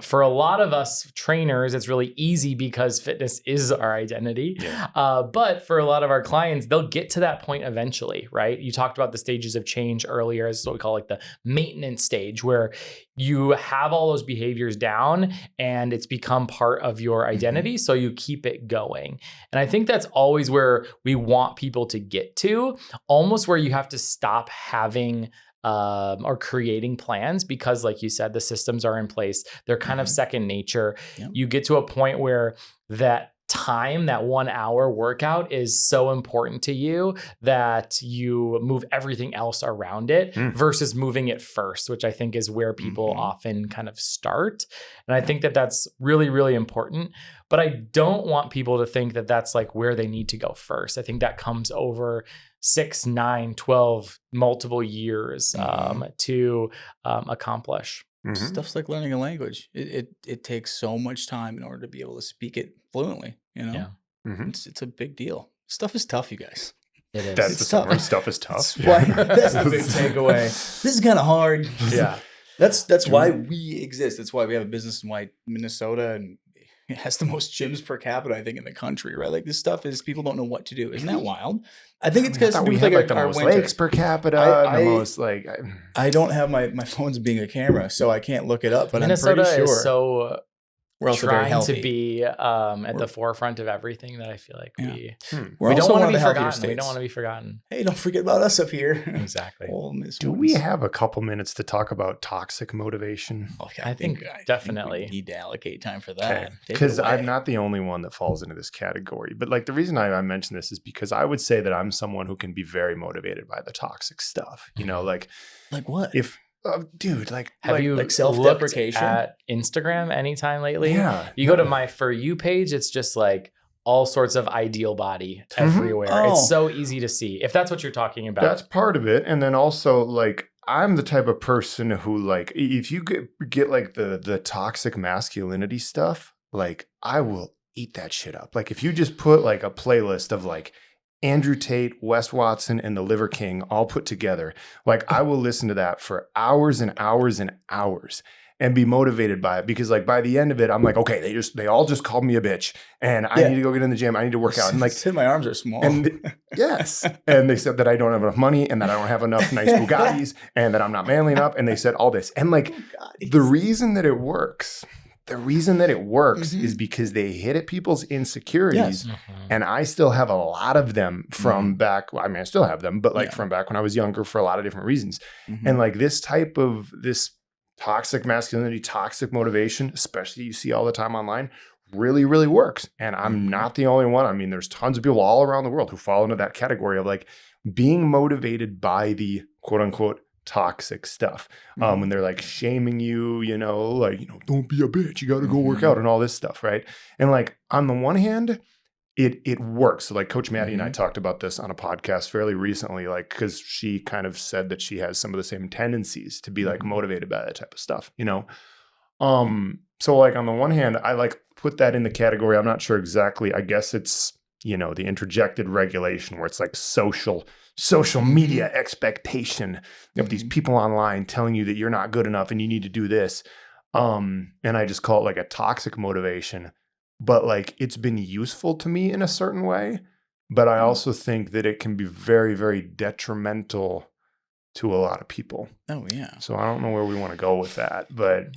for a lot of us trainers, it's really easy because fitness is our identity. Yeah. But for a lot of our clients, they'll get to that point eventually, right? You talked about the stages of change earlier. This is what we call like the maintenance stage, where you have all those behaviors down and it's become part of your identity. So you keep it going. And I think that's always where we want people to get to, almost where you have to stop having or creating plans, because like you said, the systems are in place. They're kind of second nature. Yep. You get to a point where that time, that 1 hour workout is so important to you that you move everything else around it versus moving it first, which I think is where people often kind of start. And I think that that's really, really important. But I don't want people to think that that's like where they need to go first. I think that comes over 6, 9, 12, multiple years to accomplish. Stuff's like learning a language. It takes so much time in order to be able to speak it fluently. You know, it's a big deal. Stuff is tough, you guys. It is. That's the summary. Stuff is tough. That's the big takeaway. This is kind of hard. Yeah. That's why we exist. That's why we have a business in Minnesota, and it has the most gyms per capita, I think, in the country, right? Like this stuff is, people don't know what to do. Isn't that wild? I think it's because we have like the most lakes per capita. The most like I don't have my phone's being a camera, so I can't look it up. But Minnesota I'm pretty sure is so we're also very trying healthy. to be at the forefront of everything that I feel like we We're don't also want one to of be the healthier forgotten. states. We don't want to be forgotten. Hey, don't forget about us up here. Exactly. Do we have a couple minutes to talk about toxic motivation? Okay, I think definitely we need to allocate time for that. Because I'm not the only one that falls into this category. But like the reason I mention this is because I would say that I'm someone who can be very motivated by the toxic stuff. You know, like what? If dude, like, have you like self-deprecation at Instagram anytime lately? Yeah. You go to my For You page, it's just like all sorts of ideal body everywhere. It's so easy to see, if that's what you're talking about. That's part of it. And then also, like, I'm the type of person who, like, if you get like the toxic masculinity stuff, like, I will eat that shit up. Like, if you just put like a playlist of like Andrew Tate, Wes Watson, and the Liver King all put together, like, I will listen to that for hours and hours and hours and be motivated by it, because like by the end of it, I'm like, okay, they all just called me a bitch, and I need to go get in the gym. I need to work out. And like, my arms are small. And yes, and they said that I don't have enough money, and that I don't have enough nice Bugattis, and that I'm not manly enough. And they said all this, and like the reason that it works. Is because they hit at people's insecurities. Yes. And I still have a lot of them from back. Well, I mean, I still have them, but like from back when I was younger for a lot of different reasons. And like this type of this toxic masculinity, toxic motivation, especially you see all the time online, really, really works. And I'm not the only one. I mean, there's tons of people all around the world who fall into that category of like being motivated by the quote unquote toxic stuff. When they're like shaming you, like, don't be a bitch, you got to go work out and all this stuff. Right. And like, on the one hand, it works. So like Coach Maddie and I talked about this on a podcast fairly recently, like, cause she kind of said that she has some of the same tendencies to be like motivated by that type of stuff, So like on the one hand, I like put that in the category. I'm not sure exactly. I guess it's, the interjected regulation where it's like social media expectation of these people online telling you that you're not good enough and you need to do this. And I just call it like a toxic motivation, but like it's been useful to me in a certain way. But I also think that it can be very, very detrimental to a lot of people. Oh yeah. So I don't know where we want to go with that, but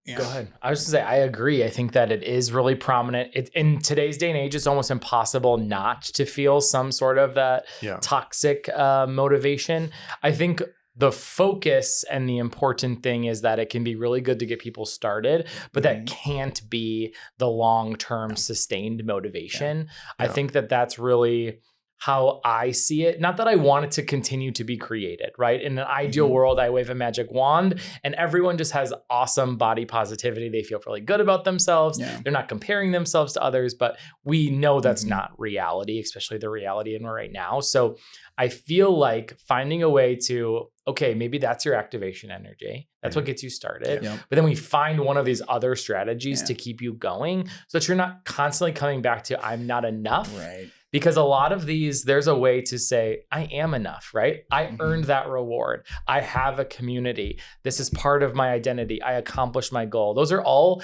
Yeah. Go ahead. I was going to say, I agree. I think that it is really prominent. In today's day and age, it's almost impossible not to feel some sort of that toxic motivation. I think the focus and the important thing is that it can be really good to get people started, but that can't be the long-term sustained motivation. I think that that's really how I see it. Not that I want it to continue to be created, right? In an ideal world, I wave a magic wand and everyone just has awesome body positivity. They feel really good about themselves. They're not comparing themselves to others, but we know that's not reality, especially the reality in right now. So I feel like finding a way to, okay, maybe that's your activation energy. That's what gets you started. But then we find one of these other strategies to keep you going so that you're not constantly coming back to, I'm not enough. Right. Because a lot of these, there's a way to say, I am enough, right? I earned that reward. I have a community. This is part of my identity. I accomplished my goal. Those are all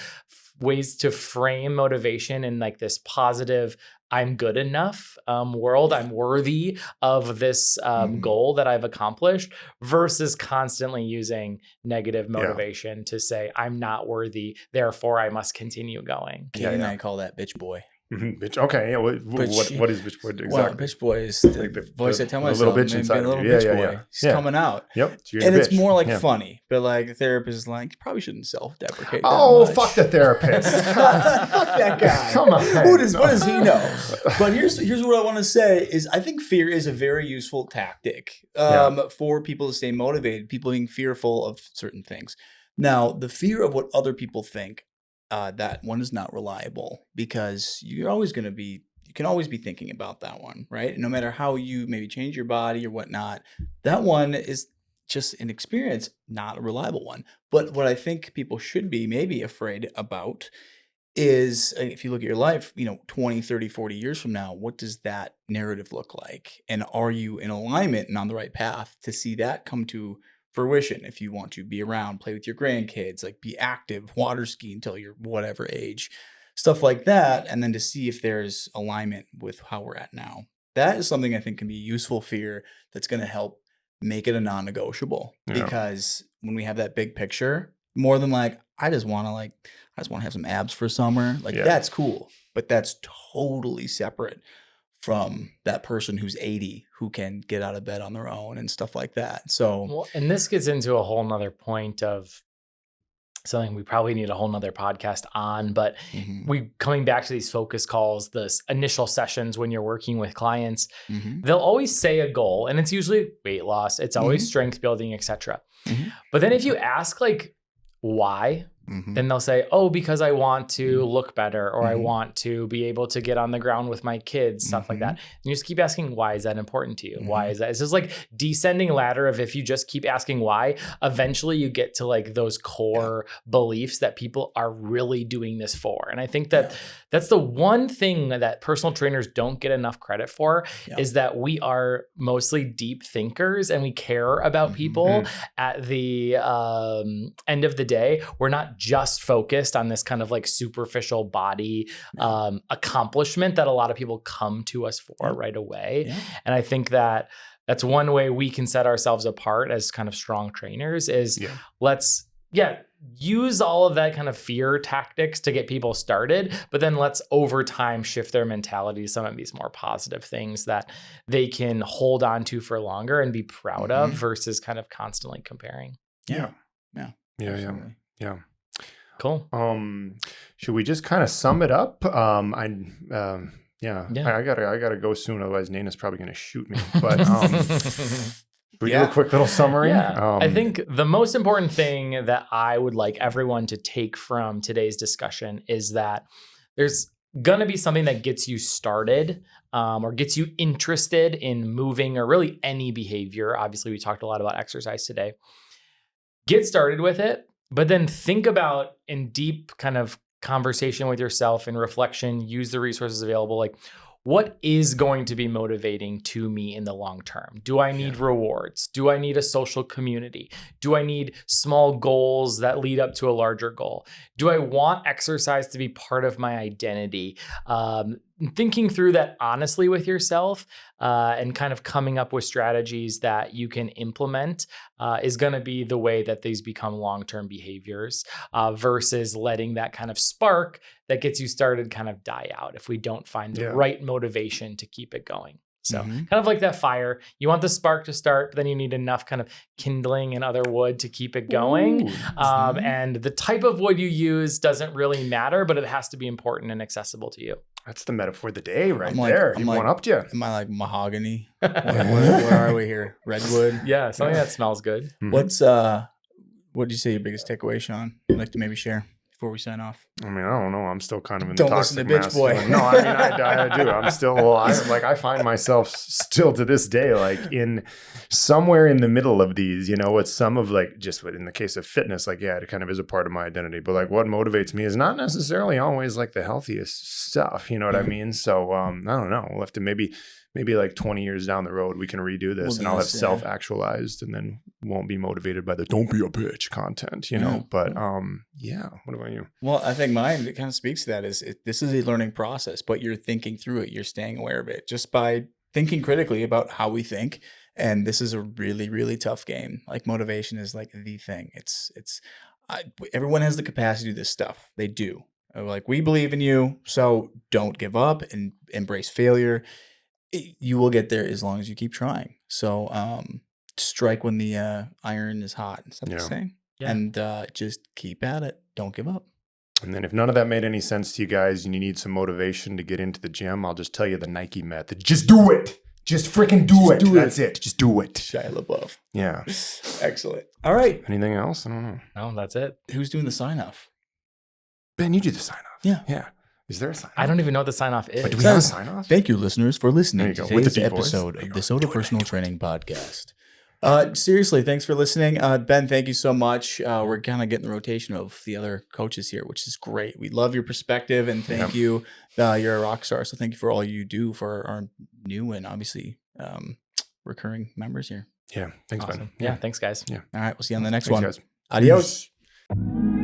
ways to frame motivation in like this positive, I'm good enough world. I'm worthy of this goal that I've accomplished versus constantly using negative motivation to say, I'm not worthy. Therefore, I must continue going. Katie and I call that bitch boy. Bitch. Okay. Yeah. What is bitch boy exactly? Well, bitch boy is the voice I tell myself. Little bitch inside. A little bitch boy. He's coming out. Yep. And it's more like funny, but like the therapist is like, you probably shouldn't self-deprecate. Oh, fuck the therapist. Fuck that guy. Come on. What does he know? But here's what I want to say is I think fear is a very useful tactic for people to stay motivated, people being fearful of certain things. Now, the fear of what other people think, that one is not reliable because you can always be thinking about that one, right? No matter how you maybe change your body or whatnot, that one is just an experience, not a reliable one. But what I think people should be maybe afraid about is if you look at your life, 20, 30, 40 years from now, what does that narrative look like? And are you in alignment and on the right path to see that come to fruition? If you want to be around, play with your grandkids, like be active, water ski until you're whatever age, stuff like that. And then to see if there's alignment with how we're at now. That is something I think can be useful fear that's going to help make it a non-negotiable because when we have that big picture, more than like, I just want to have some abs for summer. Like that's cool, but that's totally separate from that person who's 80 who can get out of bed on their own and stuff like that. So, well, and this gets into a whole nother point of something we probably need a whole nother podcast on, but we coming back to these focus calls, this initial sessions when you're working with clients, they'll always say a goal and it's usually weight loss. It's always strength building, etc. But then if you ask like why, then they'll say, oh, because I want to look better or I want to be able to get on the ground with my kids, stuff like that. And you just keep asking, why is that important to you? Why is that? It's just like descending ladder of if you just keep asking why, eventually you get to like those core beliefs that people are really doing this for. And I think that that's the one thing that personal trainers don't get enough credit for is that we are mostly deep thinkers and we care about people at the end of the day. We're not just focused on this kind of like superficial body accomplishment that a lot of people come to us for right away. And I think that that's one way we can set ourselves apart as kind of strong trainers is let's use all of that kind of fear tactics to get people started, but then let's over time shift their mentality to some of these more positive things that they can hold on to for longer and be proud of versus kind of constantly comparing. Yeah. Cool. Should we just kind of sum it up? I gotta go soon, otherwise Nana's probably gonna shoot me. But we do a quick little summary. Yeah. I think the most important thing that I would like everyone to take from today's discussion is that there's gonna be something that gets you started or gets you interested in moving or really any behavior. Obviously, we talked a lot about exercise today. Get started with it. But then think about in deep kind of conversation with yourself and reflection, use the resources available. Like, what is going to be motivating to me in the long term? Do I need rewards? Do I need a social community? Do I need small goals that lead up to a larger goal? Do I want exercise to be part of my identity? thinking through that honestly with yourself and kind of coming up with strategies that you can implement is going to be the way that these become long-term behaviors versus letting that kind of spark that gets you started kind of die out if we don't find the right motivation to keep it going. So kind of like that fire, you want the spark to start, but then you need enough kind of kindling and other wood to keep it going. And the type of wood you use doesn't really matter, but it has to be important and accessible to you. That's the metaphor of the day right there. He went up to you. Am I like mahogany? Where are we here? Redwood? Yeah, something that smells good. What's what did you say your biggest takeaway, Sean? You'd like to maybe share before we sign off? I mean, I don't know. I'm still kind of in Don't the listen toxic to bitch boy. masculine. No, I mean, I do. I'm still, I find myself still to this day, like in somewhere in the middle of these, you know, it's some of like, just in the case of fitness, like, yeah, it kind of is a part of my identity, but like what motivates me is not necessarily always like the healthiest stuff. You know what I mean? So, I don't know. We'll have to maybe like 20 years down the road, we can redo this and I'll have self-actualized and then won't be motivated by the don't be a bitch content, you know? But yeah, what about you? Well, I think mine, it kind of speaks to that is this is a learning process, but you're thinking through it. You're staying aware of it just by thinking critically about how we think. And this is a really, really tough game. Like motivation is like the thing. Everyone has the capacity to do this stuff. They do. Like we believe in you, so don't give up and embrace failure. You will get there as long as you keep trying. So strike when the iron is hot. Is that what you're saying? Yeah. And just keep at it. Don't give up. And then if none of that made any sense to you guys and you need some motivation to get into the gym, I'll just tell you the Nike method. Just do it. Just freaking do it. That's it. Just do it. Shia LaBeouf. Yeah. Excellent. All right. Anything else? I don't know. No, that's it. Who's doing the sign off? Ben, you do the sign off. Yeah. Yeah. Is there a sign off? I don't even know what the sign off is. But do we have a sign off? Thank you, listeners, for listening to today's deep episode voice. of the Soda Personal Training Podcast. Seriously, thanks for listening. Ben, thank you so much. We're kind of getting the rotation of the other coaches here, which is great. We love your perspective and thank you. You're a rock star. So thank you for all you do for our new and obviously recurring members here. Yeah. Thanks, Awesome. Ben. Yeah. Thanks, guys. Yeah. All right. We'll see you on the next Thanks, one. guys. Adios. Peace.